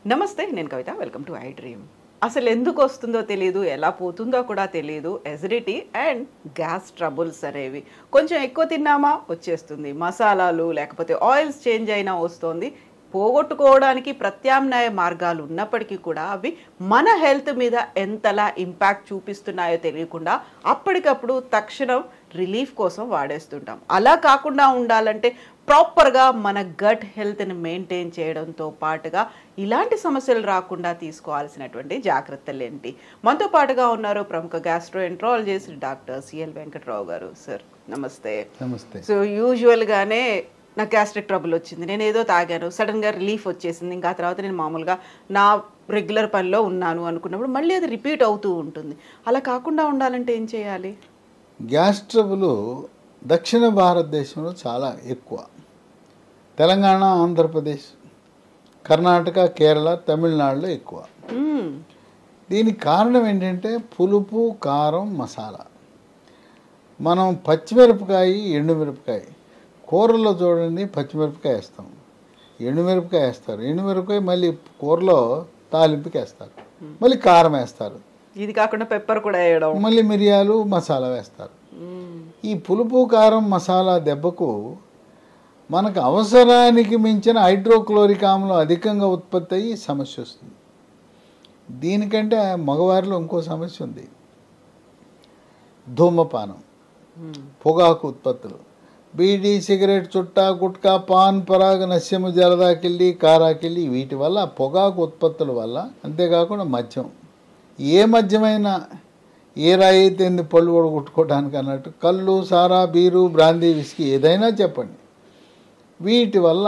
నమస్తే, నేను Kavitha. Welcome to I dream. అసలు ఎందుకు వస్తుందో తెలియదు, ఎలా పోతుందో కూడా తెలియదు. ఎసిడిటీ అండ్ గ్యాస్ ట్రబుల్స్ అనేవి కొంచెం ఎక్కువ తిన్నామా వచ్చేస్తుంది. మసాలాలు లేకపోతే ఆయిల్స్ చేంజ్ అయినా వస్తుంది. పోగొట్టుకోవడానికి ప్రత్యామ్నాయ మార్గాలు ఉన్నప్పటికీ కూడా అవి మన హెల్త్ మీద ఎంతలా ఇంపాక్ట్ చూపిస్తున్నాయో తెలియకుండా అప్పటికప్పుడు తక్షణం రిలీఫ్ కోసం వాడేస్తుంటాం. అలా కాకుండా ఉండాలంటే ప్రాపర్గా మన గట్ హెల్త్ని మెయింటైన్ చేయడంతో పాటుగా ఇలాంటి సమస్యలు రాకుండా తీసుకోవాల్సినటువంటి జాగ్రత్తలు ఏంటి? మనతో పాటుగా ఉన్నారు ప్రముఖ గ్యాస్ట్రోఎంట్రాలజిస్ట్ డాక్టర్ సిఎల్ వెంకట్రావు గారు. సార్ నమస్తే. నమస్తే. సో యూజువల్గానే నాకు గ్యాస్ట్రిక్ ట్రబుల్ వచ్చింది, నేను ఏదో తాగాను, సడన్గా రిలీఫ్ వచ్చేసింది, ఇంకా తర్వాత నేను మామూలుగా నా రెగ్యులర్ పనిలో ఉన్నాను అనుకున్నప్పుడు మళ్ళీ అది రిపీట్ అవుతూ ఉంటుంది. అలా కాకుండా ఉండాలంటే ఏం చేయాలి? గ్యాస్ ట్రబుల్ దక్షిణ భారతదేశంలో చాలా ఎక్కువ. తెలంగాణ, ఆంధ్రప్రదేశ్, కర్ణాటక, కేరళ, తమిళనాడులో ఎక్కువ. దీనికి కారణం ఏంటంటే పులుపు, కారం, మసాలా. మనం పచ్చిమిరపకాయ, ఎండుమిరపకాయ కూరల్లో చూడండి, పచ్చిమిరపకాయ వేస్తాం, ఎండుమిరపకాయ వేస్తారు, ఎండుమిరపకాయ మళ్ళీ కూరలో తాలింపుకి వేస్తారు, మళ్ళీ కారం వేస్తారు, ఇది కాకుండా పెప్పర్ కూడా వేయడం, మళ్ళీ మిరియాలు, మసాలా వేస్తారు. ఈ పులుపు, కారం, మసాలా దెబ్బకు మనకు అవసరానికి మించిన హైడ్రోక్లోరిక్ ఆమ్లం అధికంగా ఉత్పత్తి అయ్యి సమస్య వస్తుంది. దీనికంటే మగవారిలో ఇంకో సమస్య ఉంది, ధూమపానం, పొగాకు ఉత్పత్తులు. బీడీ, సిగరెట్, చుట్టా, గుట్కా, పాన్ పరాగ్, నస్యము, జలదాకిళ్ళి, కారాకిళ్ళి, వీటి వల్ల పొగాకు ఉత్పత్తుల వల్ల, అంతేకాకుండా మద్యం, ఏ మద్యమైనా ఏ రాయి తెంది పళ్ళు కొట్టుకోవడానికి అన్నట్టు, కళ్ళు, సారా, బీరు, బ్రాందీ, విస్కీ ఏదైనా చెప్పండి, వీటి వల్ల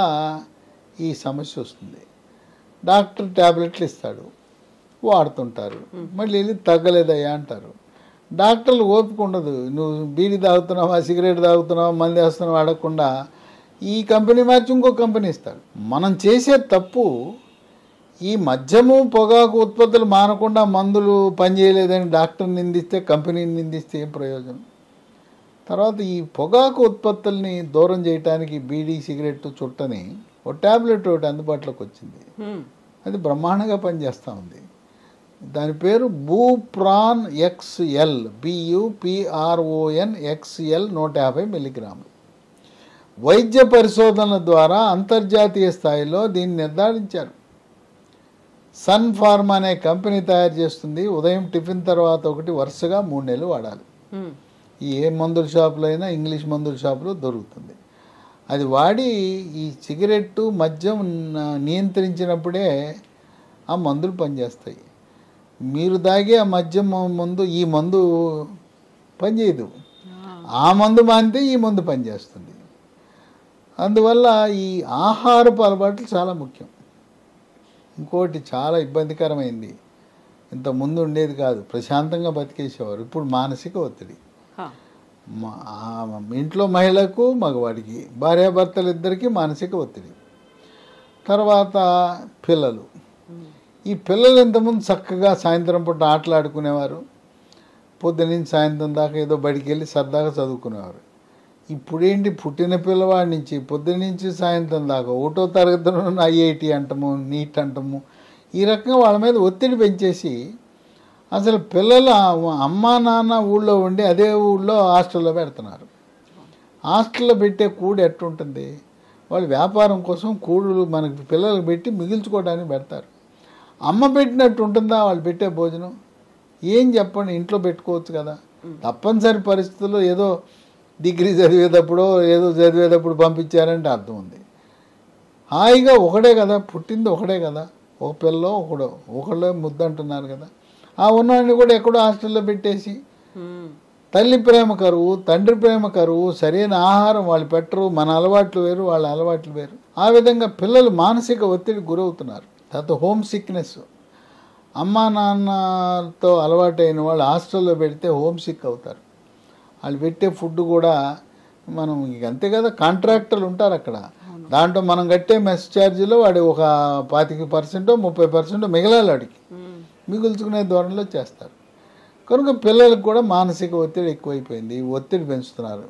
ఈ సమస్య వస్తుంది. డాక్టర్ ట్యాబ్లెట్లు ఇస్తాడు, వాడుతుంటారు, మళ్ళీ వెళ్ళి తగ్గలేదయ్యా అంటారు. డాక్టర్లు ఓపిక ఉండదు, నువ్వు బీడీ తాగుతున్నావా, సిగరెట్ తాగుతున్నావా, మంది వేస్తున్నావు అడగకుండా ఈ కంపెనీ మార్చి ఇంకో కంపెనీ ఇస్తాడు. మనం చేసే తప్పు ఈ మద్యము, పొగాకు ఉత్పత్తులు మానకుండా మందులు పనిచేయలేదని డాక్టర్ని నిందిస్తే, కంపెనీని నిందిస్తే ఏం ప్రయోజనం? తర్వాత ఈ పొగాకు ఉత్పత్తుల్ని దూరం చేయడానికి బీడీ, సిగరెట్, చుట్టని ఒక ట్యాబ్లెట్ ఒకటి అందుబాటులోకి వచ్చింది. అది బ్రహ్మాండంగా పనిచేస్తూ ఉంది. దాని పేరు బూప్రాన్ XL, BUPRON XL, 150 మిల్లీగ్రాములు. వైద్య పరిశోధనల ద్వారా అంతర్జాతీయ స్థాయిలో దీన్ని నిర్ధారించారు. సన్ ఫార్మా అనే కంపెనీ తయారు చేస్తుంది. ఉదయం టిఫిన్ తర్వాత ఒకటి, వరుసగా 3 నెలలు వాడాలి. ఏ మందుల షాపులో అయినా, ఇంగ్లీష్ మందుల షాపులో దొరుకుతుంది. అది వాడి ఈ సిగరెట్టు, మద్యం నియంత్రించినప్పుడే ఆ మందులు పనిచేస్తాయి. మీరు తాగే ఆ మద్యం మందు ఈ మందు పనిచేయదు, ఆ మందు మానితే ఈ మందు పనిచేస్తుంది. అందువల్ల ఈ ఆహారపు అలవాట్లు చాలా ముఖ్యం. ఇంకోటి చాలా ఇబ్బందికరమైంది, ఇంతకుముందు ఉండేది కాదు, ప్రశాంతంగా బతికేసేవారు. ఇప్పుడు మానసిక ఒత్తిడి. ఇంట్లో మహిళకు, మగవాడికి, భార్యాభర్తలు ఇద్దరికీ మానసిక ఒత్తిడి. తర్వాత పిల్లలు. ఈ పిల్లలు ఇంతకుముందు చక్కగా సాయంత్రం పూట ఆటలాడుకునేవారు, పొద్దునుంచి సాయంత్రం దాకా ఏదో బడికి వెళ్ళి సరదాగా చదువుకునేవారు. ఇప్పుడేంటి, పుట్టిన పిల్లవాడి నుంచి పొద్దునుంచి సాయంత్రం దాకా 1వ తరగతిలో IIT అంటము, నీట్ అంటము, ఈ రకంగా వాళ్ళ మీద ఒత్తిడి పెంచేసి అసలు పిల్లల అమ్మా నాన్న ఊళ్ళో ఉండి అదే ఊళ్ళో హాస్టల్లో పెడుతున్నారు. హాస్టల్లో పెట్టే కూడు ఎట్టుంటుంది? వాళ్ళు వ్యాపారం కోసం కూడులు మనకి పిల్లలకు పెట్టి మిగిల్చుకోవడానికి పెడతారు. అమ్మ పెట్టినట్టు ఉంటుందా వాళ్ళు పెట్టే భోజనం? ఏం చెప్పండి, ఇంట్లో పెట్టుకోవచ్చు కదా. తప్పనిసరి పరిస్థితుల్లో ఏదో డిగ్రీ చదివేటప్పుడు ఏదో చదివేటప్పుడు పంపించారంటే అర్థం ఉంది. హాయిగా ఒకడే కదా పుట్టింది, ఒకడే కదా, ఒక పిల్లో ఒకళ్ళే ముద్దంటున్నారు కదా. ఆ ఉన్నవాడిని కూడా ఎక్కడో హాస్టల్లో పెట్టేసి తల్లి ప్రేమ కరువు, తండ్రి ప్రేమ కరువు, సరైన ఆహారం వాళ్ళు పెట్టరు, మన అలవాట్లు వేరు, వాళ్ళ అలవాట్లు వేరు. ఆ విధంగా పిల్లలు మానసిక ఒత్తిడికి గురవుతున్నారు. తర్వాత హోమ్ సిక్నెస్. అమ్మా నాన్నతో అలవాటైన వాళ్ళు హాస్టల్లో పెడితే హోమ్ సిక్ అవుతారు. వాళ్ళు పెట్టే ఫుడ్ కూడా మనం అంతే కదా, కాంట్రాక్టర్లు ఉంటారు అక్కడ, దాంట్లో మనం కట్టే మెస్ ఛార్జీలో వాడి ఒక 25% 30% మిగలాలి, వాడికి మిగుల్చుకునే ధోరణిలో చేస్తారు. కనుక పిల్లలకు కూడా మానసిక ఒత్తిడి ఎక్కువైపోయింది, ఒత్తిడి పెంచుతున్నారు.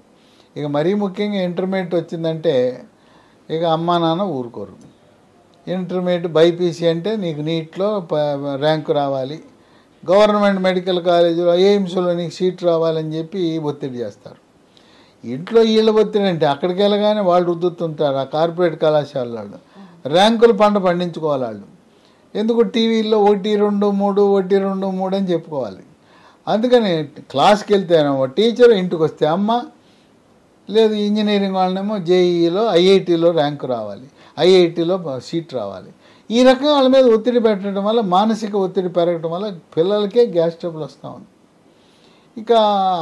ఇక మరీ ముఖ్యంగా ఇంటర్మీడియట్ వచ్చిందంటే ఇక అమ్మా నాన్న ఊరుకోరు. ఇంటర్మీడియట్ బైపీసీ అంటే నీకు నీట్లో ర్యాంకు రావాలి, గవర్నమెంట్ మెడికల్ కాలేజీలో ఎయిమ్స్లో నీకు సీట్ రావాలని చెప్పి ఒత్తిడి చేస్తారు. ఇంట్లో వీళ్ళ ఒత్తిడి అంటే అక్కడికి వెళ్ళగానే వాళ్ళు రుద్దుతుంటారు ఆ కార్పొరేట్ కళాశాల వాళ్ళు. ర్యాంకులు పండించుకోవాలి వాళ్ళు. ఎందుకు టీవీల్లో 1, 2, 3 1, 2, 3 అని చెప్పుకోవాలి. అందుకని క్లాస్కి వెళ్తేనేమో టీచర్, ఇంటికి వస్తే అమ్మ, లేదు ఇంజనీరింగ్ వాళ్ళనేమో జేఈలో ఐఐటీలో ర్యాంకు రావాలి, ఐఐటీలో సీట్ రావాలి. ఈ రకంగా వాళ్ళ మీద ఒత్తిడి పెట్టడం వల్ల మానసిక ఒత్తిడి పెరగడం వల్ల పిల్లలకే గ్యాస్ ట్రబుల్ వస్తూ ఉంది. ఇక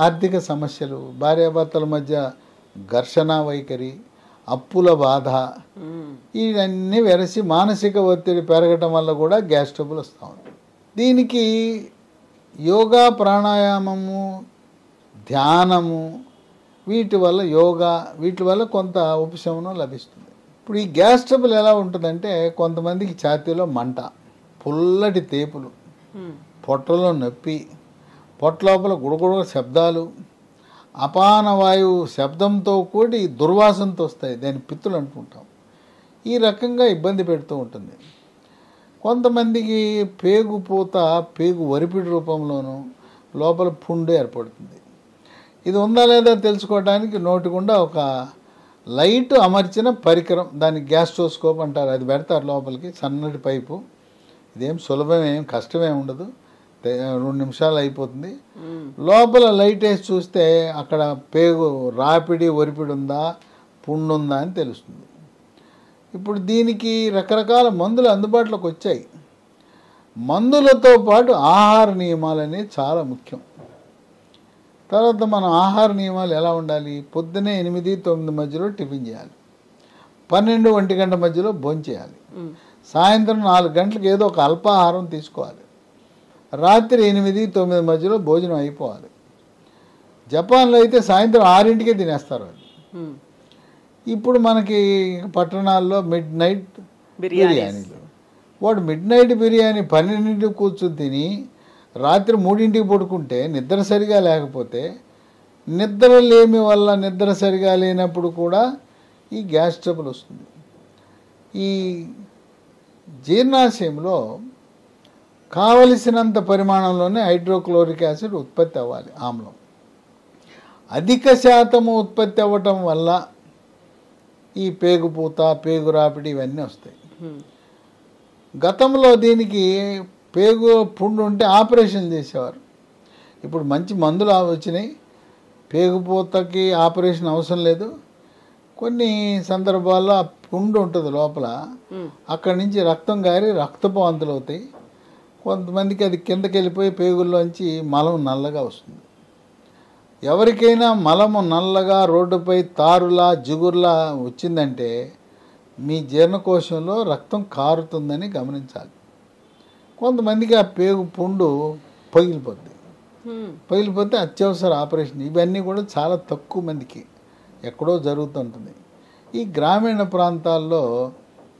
ఆర్థిక సమస్యలు, భార్యాభర్తల మధ్య ఘర్షణ వైఖరి, అప్పుల బాధ, ఇవన్నీ వెరసి మానసిక ఒత్తిడి పెరగటం వల్ల కూడా గ్యాస్ ట్రబుల్ వస్తూ ఉంది. దీనికి యోగా, ప్రాణాయామము, ధ్యానము, వీటి వల్ల కొంత ఉపశమనం లభిస్తుంది. ఇప్పుడు ఈ గ్యాస్ ట్రబుల్ ఎలా ఉంటుందంటే కొంతమందికి ఛాతీలో మంట, పుల్లటి తేపులు, పొట్టలో నొప్పి, పొట్టలోపల గుడగుడ శబ్దాలు, అపాన వాయువు శబ్దంతో కూడి దుర్వాసనతో వస్తాయి, దాన్ని పిత్తులు అనుకుంటాం. ఈ రకంగా ఇబ్బంది పెడుతూ ఉంటుంది. కొంతమందికి పేగుపూత, పేగు వరిపిడి రూపంలోనూ లోపల పుండు ఏర్పడుతుంది. ఇది ఉందా లేదా తెలుసుకోవడానికి నోటిగుండా ఒక లైట్ అమర్చిన పరికరం, దాన్ని గ్యాస్ట్రోస్కోప్ అంటారు, అది పెడతారు లోపలికి, సన్నటి పైపు. ఇదేం సులభమేం కష్టమేం ఉండదు, 2 నిమిషాలు అయిపోతుంది. లోపల లైట్ వేసి చూస్తే అక్కడ పేగు రాపిడి ఒరిపిడి ఉందా, పుండు ఉందా అని తెలుస్తుంది. ఇప్పుడు దీనికి రకరకాల మందులు అందుబాటులోకి వచ్చాయి. మందులతో పాటు ఆహార నియమాలు అనేవి చాలా ముఖ్యం. తర్వాత మనం ఆహార నియమాలు ఎలా ఉండాలి? పొద్దునే 8, 9 మధ్యలో టిఫిన్ చేయాలి, 12, 1 గంట మధ్యలో భోంచేయాలి, సాయంత్రం 4 గంటలకు ఏదో ఒక అల్పాహారం తీసుకోవాలి, రాత్రి 8, 9 మధ్యలో భోజనం అయిపోవాలి. జపాన్లో అయితే సాయంత్రం 6ంటికే తినేస్తారు వాళ్ళు. ఇప్పుడు మనకి పట్టణాల్లో మిడ్ నైట్ బిర్యానీలు. వాడు మిడ్ నైట్ బిర్యానీ 12ంటికి కూర్చొని తిని రాత్రి 3ంటికి పడుకుంటే నిద్ర సరిగా లేకపోతే, నిద్ర లేమి వల్ల నిద్ర సరిగా లేనప్పుడు కూడా ఈ గ్యాస్ ట్రబుల్ వస్తుంది. ఈ జీర్ణాశయంలో కావలసినంత పరిమాణంలోనే హైడ్రోక్లోరిక్ యాసిడ్ ఉత్పత్తి అవ్వాలి, ఆమ్లం. అధిక శాతము ఉత్పత్తి అవ్వటం వల్ల ఈ పేగుపూత, పేగు రాపిడి ఇవన్నీ వస్తాయి. గతంలో దీనికి పేగు పుండు ఉంటే ఆపరేషన్ చేసేవారు. ఇప్పుడు మంచి మందులు వచ్చినాయి, పేగుపూతకి ఆపరేషన్ అవసరం లేదు. కొన్ని సందర్భాల్లో ఆ పుండు ఉంటుంది లోపల, అక్కడి నుంచి రక్తం గారి రక్తపు వాంతులు అవుతాయి. కొంతమందికి అది కిందకి వెళ్ళిపోయి పేగుల్లోంచి మలం నల్లగా వస్తుంది. ఎవరికైనా మలము నల్లగా రోడ్డుపై తారులా జిగురులా వచ్చిందంటే మీ జీర్ణకోశంలో రక్తం కారుతుందని గమనించాలి. కొంతమందికి ఆ పేగు పుండు పగిలిపోతే అత్యవసర ఆపరేషన్. ఇవన్నీ కూడా చాలా తక్కువ మందికి ఎక్కడో జరుగుతుంటుంది. ఈ గ్రామీణ ప్రాంతాల్లో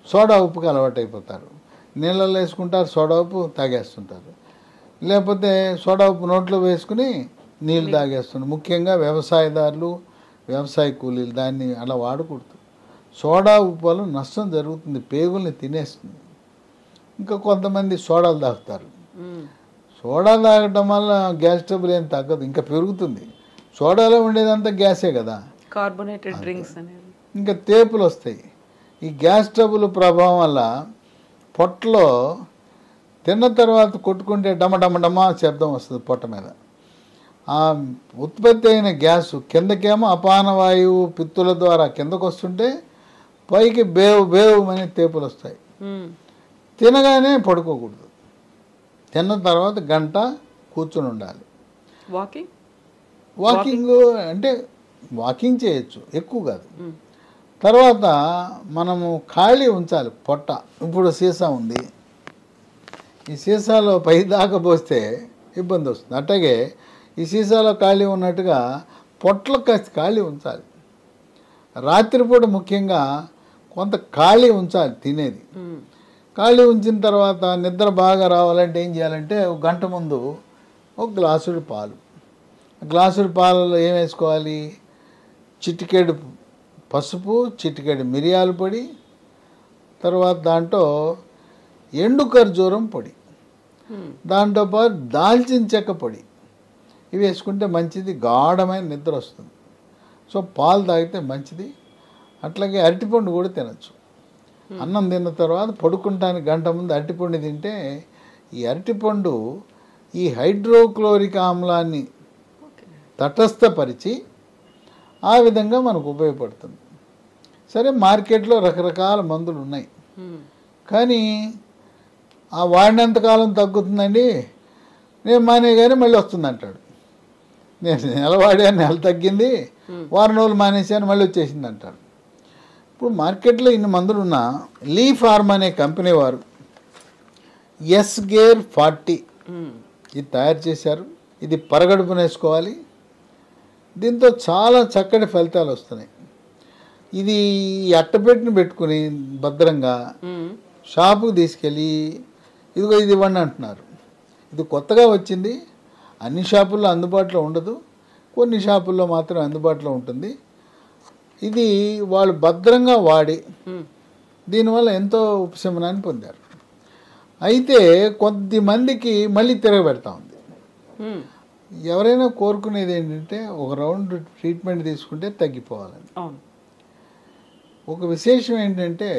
సోడా ఉప్పుకి అలవాటు అయిపోతారు, నీళ్ళల్లో వేసుకుంటారు, సోడా ఉప్పు తాగేస్తుంటారు, లేకపోతే సోడా ఉప్పు నోట్లో వేసుకుని నీళ్ళు తాగేస్తున్నారు. ముఖ్యంగా వ్యవసాయదారులు, వ్యవసాయ కూలీలు దాన్ని అలా వాడకూడదు. సోడా ఉప్పు వల్ల నష్టం జరుగుతుంది, పేగుల్ని తినేస్తుంది. ఇంకా కొంతమంది సోడాలు తాగుతారు. సోడా తాగటం వల్ల గ్యాస్ ట్రబుల్ ఏం తగ్గదు, ఇంకా పెరుగుతుంది. సోడాలో ఉండేదంతా గ్యాసే కదా, కార్బోనేటెడ్ డ్రింక్స్ అనేది. ఇంకా తేపులు వస్తాయి. ఈ గ్యాస్ ట్రబుల్ ప్రభావం వల్ల పొట్టలో తిన్న తర్వాత కొట్టుకుంటే డమ శబ్దం వస్తుంది పొట్ట మీద. ఆ ఉత్పత్తి అయిన గ్యాసు కిందకేమో అపాన వాయువు పిత్తుల ద్వారా కిందకు వస్తుంటే పైకి బేవు అనే తేపులు వస్తాయి. తినగానే పడుకోకూడదు, తిన్న తర్వాత గంట కూర్చొని ఉండాలి. వాకింగ్ అంటే వాకింగ్ చేయొచ్చు, ఎక్కువ కాదు. తర్వాత మనము ఖాళీ ఉంచాలి పొట్ట. ఇప్పుడు సీసా ఉంది, ఈ సీసాలో పై దాకా పోస్తే ఇబ్బంది వస్తుంది. అట్లాగే ఈ సీసాలో ఖాళీ ఉన్నట్టుగా పొట్టలో కాస్త ఖాళీ ఉంచాలి. రాత్రిపూట ముఖ్యంగా కొంత ఖాళీ ఉంచాలి తినేది. ఖాళీ ఉంచిన తర్వాత నిద్ర బాగా రావాలంటే ఏం చేయాలంటే 1 గంట ముందు 1 గ్లాసుడు పాలు, గ్లాసుడు పాలలో ఏం వేసుకోవాలి, చిటికెడు పసుపు, చిటికెడు మిరియాల పొడి, తర్వాత దాంట్లో ఎండు ఖర్జూరం పొడి, దాంతోపాటు దాల్చిన చెక్క పొడి, ఇవి వేసుకుంటే మంచిది, గాఢమైన నిద్ర వస్తుంది. సో పాలు తాగితే మంచిది. అట్లాగే అరటిపండు కూడా తినచ్చు. అన్నం తిన్న తర్వాత పడుకుంటానికి గంట ముందు అరటిపండు తింటే ఈ అరటిపండు ఈ హైడ్రోక్లోరిక్ ఆమ్లాన్ని తటస్థపరిచి ఆ విధంగా మనకు ఉపయోగపడుతుంది. సరే, మార్కెట్లో రకరకాల మందులు ఉన్నాయి, కానీ ఆ వాడినంతకాలం తగ్గుతుందండి, నేను మానేగానే మళ్ళీ వస్తుంది అంటాడు. నేను నెల వాడాను, నెల తగ్గింది, వారం రోజులు మానేశాను, మళ్ళీ వచ్చేసింది అంటాడు. ఇప్పుడు మార్కెట్లో ఇన్ని మందులు ఉన్నా లీ ఫార్మ్ అనే కంపెనీ వారు ఎస్గేర్ 40 ఇది తయారు చేశారు. ఇది పరగడుపున వేసుకోవాలి. దీంతో చాలా చక్కటి ఫలితాలు వస్తున్నాయి. ఇది అట్టపెట్టిన పెట్టుకుని భద్రంగా షాపుకి తీసుకెళ్ళి ఇదిగో ఇది ఇవ్వండి అంటున్నారు. ఇది కొత్తగా వచ్చింది, అన్ని షాపుల్లో అందుబాటులో ఉండదు, కొన్ని షాపుల్లో మాత్రం అందుబాటులో ఉంటుంది. ఇది వాళ్ళు భద్రంగా వాడి దీనివల్ల ఎంతో ఉపశమనాన్ని పొందారు. అయితే కొద్దిమందికి మళ్ళీ తిరగబెడతా ఉంది. ఎవరైనా కోరుకునేది ఏంటంటే ఒక రౌండ్ ట్రీట్మెంట్ తీసుకుంటే తగ్గిపోవాలని. ఒక విశేషం ఏంటంటే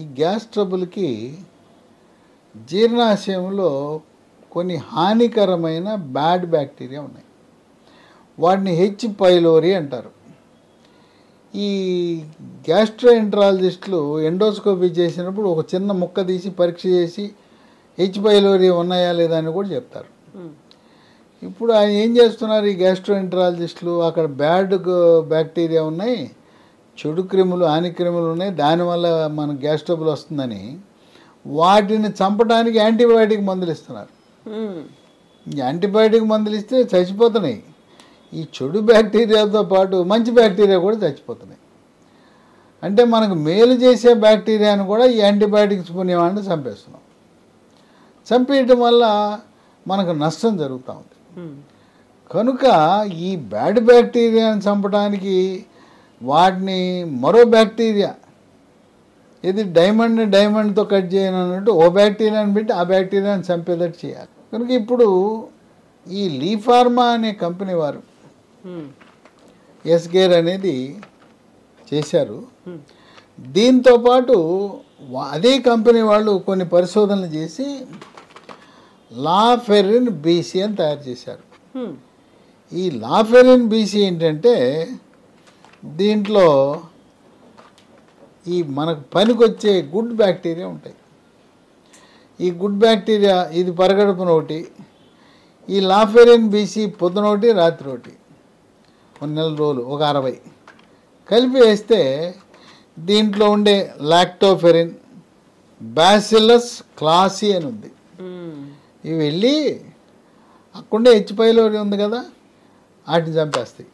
ఈ గ్యాస్ ట్రబుల్కి జీర్ణాశయంలో కొన్ని హానికరమైన బ్యాడ్ బ్యాక్టీరియా ఉన్నాయి. వాటిని హెచ్ పైలోరీ అంటారు. ఈ గ్యాస్ట్రోఎంట్రాలజిస్టులు ఎండోస్కోపీ చేసినప్పుడు ఒక చిన్న ముక్క తీసి పరీక్ష చేసి హెచ్ పైలోరీ ఉన్నాయా లేదా అని కూడా చెప్తారు. ఇప్పుడు ఆయన ఏం చేస్తున్నారు, ఈ గ్యాస్ట్రోఎంట్రాలజిస్టులు అక్కడ బ్యాడ్ బ్యాక్టీరియా ఉన్నాయి, చెడు క్రిములు, హానిక్రిములు ఉన్నాయి, దానివల్ల మన గ్యాస్ ట్రబుల్ వస్తుందని వాటిని చంపడానికి యాంటీబయాటిక్ మందులు ఇస్తున్నారు. యాంటీబయాటిక్ మందులు ఇస్తే చచ్చిపోతున్నాయి. ఈ చెడు బ్యాక్టీరియాతో పాటు మంచి బ్యాక్టీరియా కూడా చచ్చిపోతున్నాయి. అంటే మనకు మేలు చేసే బ్యాక్టీరియాను కూడా ఈ యాంటీబయాటిక్స్ పుణ్యమాన్ని చంపేస్తున్నాం. చంపేయటం వల్ల మనకు నష్టం జరుగుతూ ఉంది. కనుక ఈ బ్యాడ్ బ్యాక్టీరియాని చంపడానికి వాటిని మరో బ్యాక్టీరియా, ఇది డైమండ్తో కట్ చేయను అన్నట్టు ఓ బ్యాక్టీరియాని పెట్టి ఆ బ్యాక్టీరియాని చంపేటట్టు చేయాలి. కనుక ఇప్పుడు ఈ లీ ఫార్మా అనే కంపెనీ వారు ఎస్గేర్ అనేది చేశారు. దీంతోపాటు అదే కంపెనీ వాళ్ళు కొన్ని పరిశోధనలు చేసి లాఫెరిన్ బీసీ అని తయారు చేశారు. ఈ లాఫెరిన్ బీసీ ఏంటంటే దీంట్లో ఈ మనకు పనికొచ్చే గుడ్ బ్యాక్టీరియా ఉంటాయి. ఈ గుడ్ బ్యాక్టీరియా ఇది పరగడుపున ఒకటి, ఈ లాఫెరిన్ బీసీ పొద్దున ఒకటి రాత్రి ఒకటి, 1 నెల రోజులు ఒక 60 కలిపి వేస్తే దీంట్లో ఉండే లాక్టోఫెరిన్, బ్యాసిల్లస్ క్లాసీ అని ఉంది. ఇవి వెళ్ళి అక్కడే హెచ్ పైలోరీ ఉంది కదా, వాటిని చంపేస్తాయి.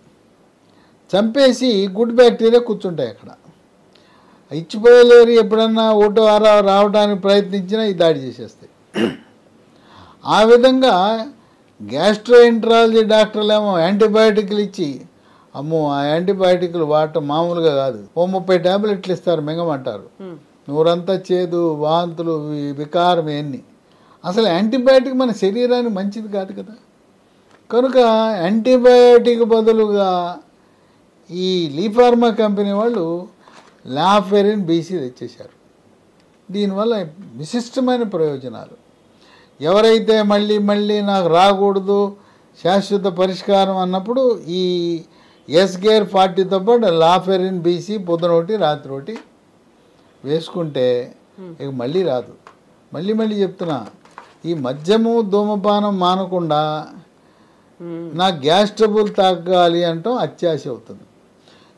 చంపేసి గుడ్ బ్యాక్టీరియా కూర్చుంటాయి అక్కడ. హెచ్ పైలోరీ ఎప్పుడన్నా ఓటో రావడానికి ప్రయత్నించినా ఈ దాడి చేసేస్తాయి. ఆ విధంగా గ్యాస్ట్రోఎంట్రాలజీ డాక్టర్లు ఏమో యాంటీబయాటిక్లు ఇచ్చి, అమ్మో ఆ యాంటీబయాటిక్లు వాడటం మామూలుగా కాదు, 30 ట్యాబ్లెట్లు ఇస్తారు, మింగమంటారు, నూరంతా చేదు, వాంతులు, వికారం, ఇవన్నీ. అసలు యాంటీబయాటిక్ మన శరీరానికి మంచిది కాదు కదా. కనుక యాంటీబయాటిక్ బదులుగా ఈ లీ ఫార్మా కంపెనీ వాళ్ళు లాఫెరిన్ బీసీ తెచ్చేశారు. దీనివల్ల విశిష్టమైన ప్రయోజనాలు. ఎవరైతే మళ్ళీ మళ్ళీ నాకు రాకూడదు, శాశ్వత పరిష్కారం అన్నప్పుడు ఈ ఎస్గేర్ 40తో పాటు లాఫెరిన్ బీసీ పొద్దున ఒకటి రాత్రి ఒకటి వేసుకుంటే ఇక మళ్ళీ రాదు. మళ్ళీ చెప్తున్నా, ఈ మద్యము ధూమపానం మానకుండా నా గ్యాస్ ట్రబుల్ తగ్గాలి అంటాం అత్యాశ అవుతుంది.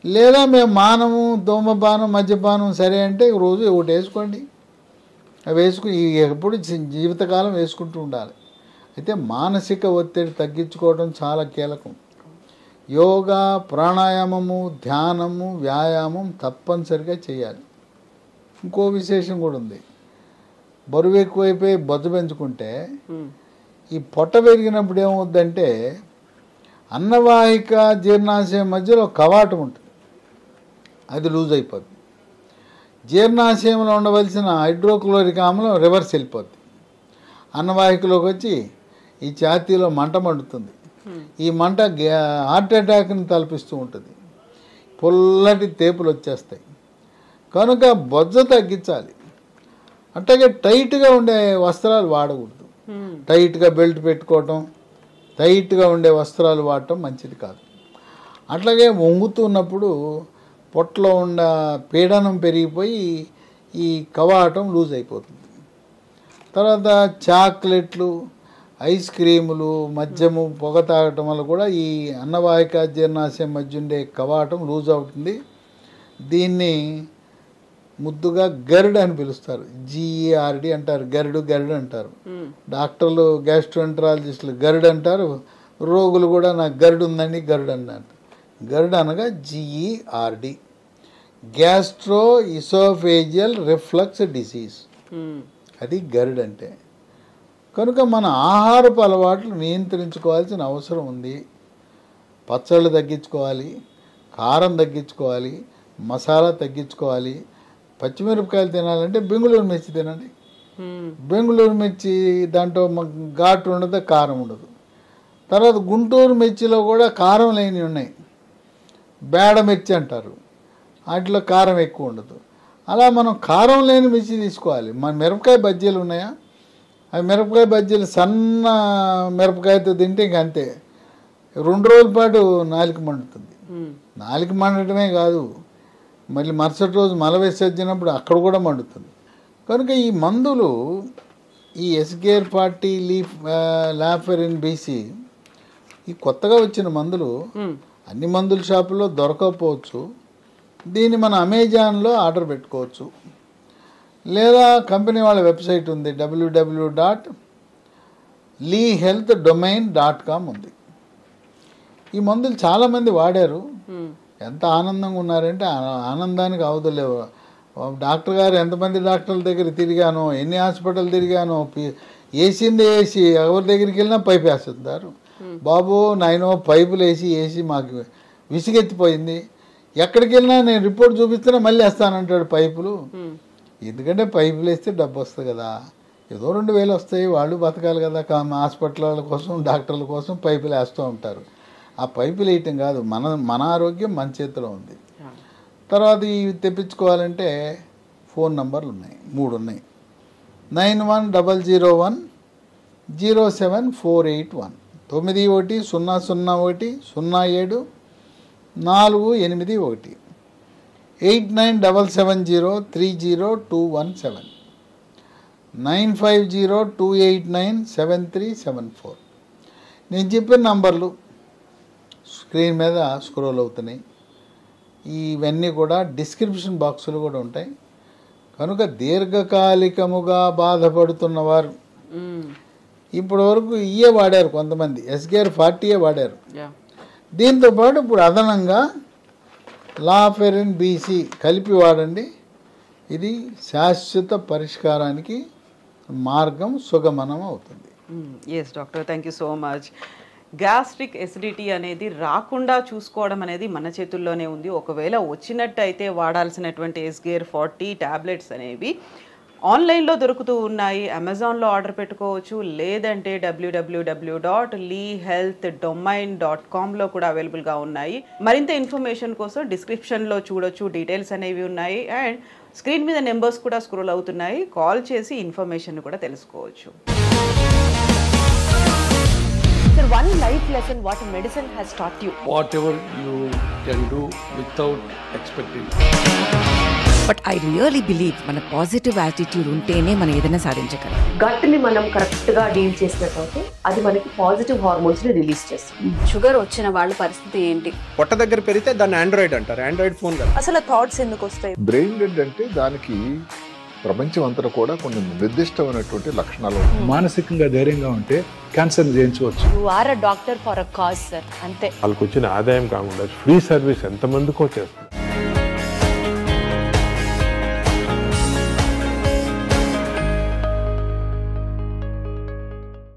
లేదా మేము మానము, ధూమపానం, మద్యపానం సరే అంటే రోజు ఒకటి వేసుకోండి, అవి వేసుకుని ఎప్పుడు జీవితకాలం వేసుకుంటూ ఉండాలి. అయితే మానసిక ఒత్తిడి తగ్గించుకోవడం చాలా కీలకం. యోగా, ప్రాణాయామము, ధ్యానము, వ్యాయామం తప్పనిసరిగా చేయాలి. ఇంకో విశేషం కూడా ఉంది. బరువు ఎక్కువైపోయి బొజ్జ పెంచుకుంటే ఈ పొట్ట పెరిగినప్పుడు ఏమవుద్దంటే అన్నవాహిక జీర్ణాశయం మధ్యలో కవాటం ఉంటుంది. అది లూజ్ అయిపోద్ది. జీర్ణాశయంలో ఉండవలసిన హైడ్రోక్లోరిక్ ఆమ్లం రివర్స్ వెళ్ళిపోద్ది, అన్నవాహికలోకి వచ్చి ఈ ఛాతీలో మంట మండుతుంది. ఈ మంట హార్ట్ అటాక్ని తలపిస్తూ ఉంటుంది, పొల్లటి తేపులు వచ్చేస్తాయి. కనుక బొజ్జ తగ్గించాలి. అట్లాగే టైట్గా ఉండే వస్త్రాలు వాడకూడదు. టైట్గా బెల్ట్ పెట్టుకోవటం, టైట్గా ఉండే వస్త్రాలు వాడటం మంచిది కాదు. అట్లాగే వంగుతున్నప్పుడు పొట్టలో ఉన్న పీడనం పెరిగిపోయి ఈ కవాటం లూజ్ అయిపోతుంది. తర్వాత చాక్లెట్లు, ఐస్ క్రీములు, మద్యము, పొగ తాగటం వల్ల కూడా ఈ అన్నవాహిక జీర్ణాశయం మధ్య ఉండే కవాటం లూజ్ అవుతుంది. దీన్ని ముద్దుగా గరుడు అని పిలుస్తారు, GERD అంటారు, గరుడు అంటారు. డాక్టర్లు గ్యాస్ట్రోఎంటరాలజిస్టులు గరుడు అంటారు, రోగులు కూడా నాకు గరుడు ఉందండి గరుడు అన్నారు. గరుడు అనగా GERD, gastro oesophageal reflux disease, అది గరుడు అంటే. కనుక మన ఆహారపు అలవాట్లు నియంత్రించుకోవాల్సిన అవసరం ఉంది. పచ్చళ్ళు తగ్గించుకోవాలి, కారం తగ్గించుకోవాలి, మసాలా తగ్గించుకోవాలి. పచ్చిమిరపకాయలు తినాలంటే బెంగుళూరు మిర్చి తినండి. బెంగుళూరు మిర్చి దాంట్లో ఘాటు ఉండదు, కారం ఉండదు. తర్వాత గుంటూరు మిర్చిలో కూడా కారం లేని ఉన్నాయి, బేడ మిర్చి అంటారు, వాటిలో కారం ఎక్కువ ఉండదు. అలా మనం కారం లేని మిర్చి తీసుకోవాలి. మన మిరపకాయ బజ్జీలు ఉన్నాయా, అవి మిరపకాయ బజ్జీలు సన్న మిరపకాయతో తింటే ఇంక అంతే, 2 రోజుల పాటు నాలుక మండుతుంది. నాలుక మండటమే కాదు, మళ్ళీ మరుసటి రోజు మల విసర్జినప్పుడు అక్కడ కూడా మండుతుంది. కనుక ఈ మందులు, ఈ ఎస్గేర్ 40 లాఫెరిన్ BC, ఈ కొత్తగా వచ్చిన మందులు అన్ని మందుల షాపుల్లో దొరకకపోవచ్చు. దీన్ని మన అమెజాన్లో ఆర్డర్ పెట్టుకోవచ్చు, లేదా కంపెనీ వాళ్ళ వెబ్సైట్ ఉంది, www.leehealthdomain.com ఉంది. ఈ మందులు చాలామంది వాడారు, ఎంత ఆనందంగా ఉన్నారంటే ఆనందానికి అవధులేవు. డాక్టర్ గారు ఎంతమంది డాక్టర్ల దగ్గర తిరిగానో, ఎన్ని హాస్పిటల్ తిరిగానో, వేసింది వేసి ఎవరి దగ్గరికి వెళ్ళినా పైపు వేస్తున్నారు. బాబు నాయనో పైపులు వేసి మాకు విసిగెత్తిపోయింది, ఎక్కడికి వెళ్ళినా నేను రిపోర్ట్ చూపిస్తున్నా మళ్ళీ వేస్తానంటాడు పైపులు. ఎందుకంటే పైపులు వేస్తే డబ్బు వస్తుంది కదా, ఏదో 2000 వస్తాయి, వాళ్ళు బతకాలి కదా. హాస్పిటల్ కోసం డాక్టర్ల కోసం పైపులు వేస్తూ ఉంటారు. ఆ పైపులు వేయటం కాదు, మన ఆరోగ్యం మన చేతిలో ఉంది. తర్వాత ఇవి తెప్పించుకోవాలంటే ఫోన్ నంబర్లు ఉన్నాయి, 3 ఉన్నాయి. 910107481901 0010748 8977030217 9502897374. నేను చెప్పిన నంబర్లు స్క్రీన్ మీద స్క్రోల్ అవుతున్నాయి. ఇవన్నీ కూడా డిస్క్రిప్షన్ బాక్సులు కూడా ఉంటాయి. కనుక దీర్ఘకాలికముగా బాధపడుతున్నవారు, ఇప్పటి వరకు ఇయే వాడారు, కొంతమంది ఎస్గేర్ 40 వాడారు. దీంతోపాటు ఇప్పుడు అదనంగా లాఫెరిన్ BC కలిపి వాడండి. ఇది శాశ్వత పరిష్కారానికి మార్గం సుగమనం అవుతుంది. Yes doctor, thank you so much. Gastric acidity అనేది రాకుండా చూసుకోవడం అనేది మన చేతుల్లోనే ఉంది. ఒకవేళ వచ్చినట్టయితే వాడాల్సినటువంటి ఎస్గేర్ 40 ట్యాబ్లెట్స్ అనేవి ఆన్లైన్లో దొరుకుతూ ఉన్నాయి, అమెజాన్లో ఆర్డర్ పెట్టుకోవచ్చు, లేదంటే www.leehealthdomain.comలో కూడా అవైలబుల్గా ఉన్నాయి. మరింత ఇన్ఫర్మేషన్ కోసం డిస్క్రిప్షన్లో చూడొచ్చు, డీటెయిల్స్ అనేవి ఉన్నాయి. అండ్ స్క్రీన్ మీద నెంబర్స్ కూడా స్క్రోల్ అవుతున్నాయి, కాల్ చేసి ఇన్ఫర్మేషన్ కూడా తెలుసుకోవచ్చు. Sir, one life lesson what medicine has taught you. Whatever you can do without expecting. But I really believe మన పాజిటివ్ యాటిట్యూడ్ ఉంటేనే మనం ఏదైనా సాధించగలం. గట్ని మనం కరెక్ట్గా డీల్ చేసినట్లయితే అది మనకి పాజిటివ్ హార్మోన్స్ని రిలీజ్ చేస్తుంది. షుగర్ వచ్చిన వాళ్ళ పరిస్థితి ఏంటి? పొట్ట దగ్గర పెరిగితే దాన్ని ఆండ్రాయిడ్ అంటారు, ఆండ్రాయిడ్ ఫోన్ కదా. అసలు థాట్స్ ఎందుకు వస్తాయి? బ్రెయిన్ డెడ్ అంటే దానికి ప్రపంచం అంతా కూడా కొన్ని నిర్దిష్టమైనటువంటి లక్షణాలు. మానసికంగా ధైర్యంగా ఉంటే క్యాన్సర్ జయించవచ్చు. You are a doctor for a cause sir, అంతే. వాళ్ళకి వచ్చిన ఆదాయం కాకుండా ఫ్రీ సర్వీస్ ఎంతమందికో చేస్తారు.